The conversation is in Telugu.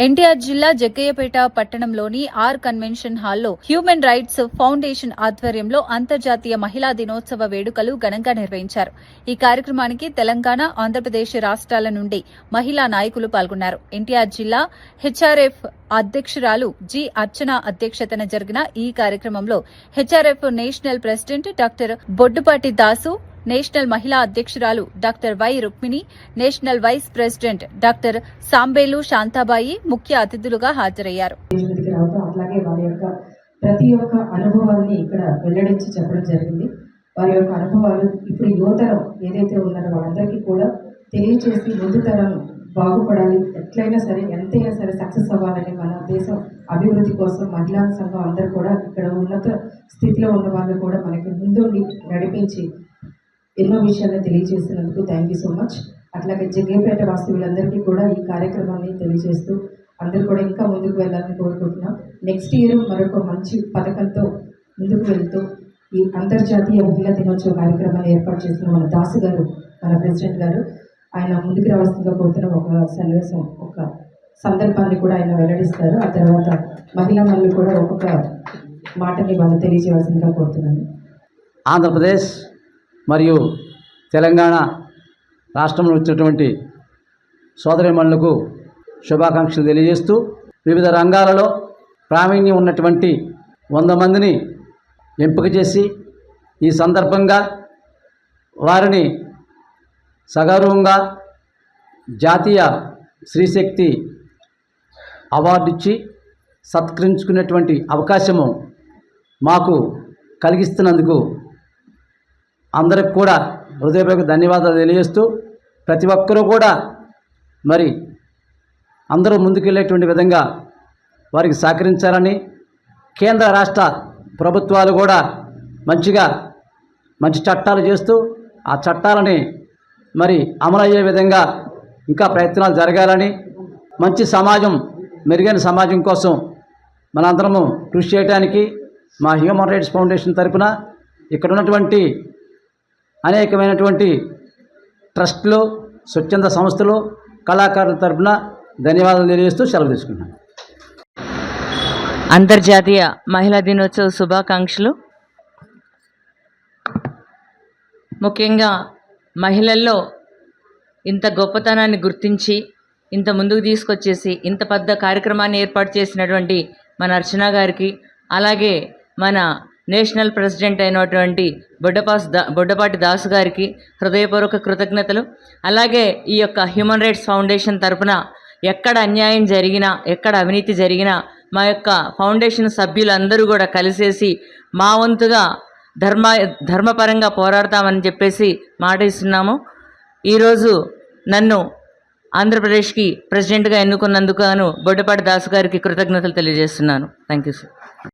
ఎన్టీఆర్ జిల్లా జగ్గయ్యపేట పట్టణంలోని ఆర్ కన్వెన్షన్ హాల్లో హ్యూమన్ రైట్స్ ఫౌండేషన్ ఆధ్వర్యంలో అంతర్జాతీయ మహిళా దినోత్సవ వేడుకలు ఘనంగా నిర్వహించారు. ఈ కార్యక్రమానికి తెలంగాణ, ఆంధ్రప్రదేశ్ రాష్ట్రాల నుండి మహిళా నాయకులు పాల్గొన్నారు. ఎన్టీఆర్ జిల్లా హెచ్ఆర్ఎఫ్ అధ్యక్షురాలు జి అర్చన అధ్యక్షతన జరిగిన ఈ కార్యక్రమంలో HRF national president doctor Boddupati Dasu, national మహిళా అధ్యక్షురాలు doctor Y Rukmini, national vice president doctor Sambelu Shantabai ముఖ్య అతిథులుగా హాజరయ్యారు. అలాగే వారి యొక్క ప్రతి ఒక్క అనుభవాన్ని ఇక్కడ వెల్లడించి చెప్పడం జరిగింది. వారి యొక్క అనుభవాలు ఇప్పుడు యువతరం ఏదైతే ఉన్నారో వాళ్ళందరికీ కూడా తెలియచేసి ముందు తరం బాగుపడాలి, ఎట్లయినా సరే ఎంతైనా సరే సక్సెస్ అవ్వాలని, మన దేశం అభివృద్ధి కోసం మహిళా సంఘం అందరూ కూడా ఇక్కడ ఉన్నత స్థితిలో ఉన్న వాళ్ళు కూడా మనకి ముందుండి నడిపించి ఎన్నో విషయాన్ని తెలియజేసినందుకు థ్యాంక్ యూ సో మచ్. అట్లాగే జగ్గయ్యపేట వాస్తవులందరికీ కూడా ఈ కార్యక్రమాన్ని తెలియజేస్తూ అందరూ కూడా ఇంకా ముందుకు వెళ్ళాలని కోరుకుంటున్నాం. నెక్స్ట్ ఇయర్ మరొక మంచి పథకంతో ముందుకు వెళ్తూ ఈ అంతర్జాతీయ మహిళా దినోత్సవ కార్యక్రమాన్ని ఏర్పాటు చేస్తున్న మన దాసు గారు, మన ప్రెసిడెంట్ గారు, ఆయన ముందుకు రావాల్సిందిగా కోరుతున్న ఒక సన్నివేశం, ఒక సందర్భాన్ని కూడా ఆయన వెల్లడిస్తారు. ఆ తర్వాత మహిళా మనులు కూడా ఒక్కొక్క మాటని వాళ్ళు తెలియజేయవలసిందిగా కోరుతున్నాను. ఆంధ్రప్రదేశ్ మరియు తెలంగాణ రాష్ట్రంలో వచ్చినటువంటి సోదరిమణులకు శుభాకాంక్షలు తెలియజేస్తూ, వివిధ రంగాలలో ప్రావీణ్యం ఉన్నటువంటి 100 మందిని ఎంపిక చేసి ఈ సందర్భంగా వారిని సగౌరవంగా జాతీయ స్త్రీశక్తి అవార్డు ఇచ్చి సత్కరించుకునేటువంటి అవకాశము మాకు కలిగిస్తున్నందుకు అందరికి కూడా హృదయపూర్వక ధన్యవాదాలు తెలియజేస్తూ, ప్రతి ఒక్కరూ కూడా మరి అందరూ ముందుకెళ్ళేటువంటి విధంగా వారికి సహకరించాలని, కేంద్ర రాష్ట్ర ప్రభుత్వాలు కూడా మంచి చట్టాలు చేస్తూ ఆ చట్టాలని మరి అమలయ్యే విధంగా ఇంకా ప్రయత్నాలు జరగాలని, మంచి సమాజం, మెరుగైన సమాజం కోసం మనందరము కృషి చేయడానికి మా హ్యూమన్ రైట్స్ ఫౌండేషన్ తరపున ఇక్కడ ఉన్నటువంటి అనేకమైనటువంటి ట్రస్టులు, స్వచ్ఛంద సంస్థలు, కళాకారుల తరపున ధన్యవాదాలు తెలియజేస్తూ సెలవు తీసుకున్నాను. అంతర్జాతీయ మహిళా దినోత్సవ శుభాకాంక్షలు. ముఖ్యంగా మహిళల్లో ఇంత గొప్పతనాన్ని గుర్తించి ఇంత ముందుకు తీసుకొచ్చేసి ఇంత పెద్ద కార్యక్రమాన్ని ఏర్పాటు చేసినటువంటి మన అర్చన గారికి, అలాగే మన నేషనల్ ప్రెసిడెంట్ అయినటువంటి బొడ్డపాటి దాసు గారికి హృదయపూర్వక కృతజ్ఞతలు. అలాగే ఈ యొక్క హ్యూమన్ రైట్స్ ఫౌండేషన్ తరపున ఎక్కడ అన్యాయం జరిగినా, ఎక్కడ అవినీతి జరిగినా మా యొక్క ఫౌండేషన్ సభ్యులందరూ కూడా కలిసేసి మా వంతుగా ధర్మపరంగా పోరాడతామని చెప్పేసి మాట ఇస్తున్నాము. ఈరోజు నన్ను ఆంధ్రప్రదేశ్కి ప్రెసిడెంట్గా ఎన్నుకున్నందుకు బొడ్డపాటి దాసు గారికి కృతజ్ఞతలు తెలియజేస్తున్నాను. Thank you sir.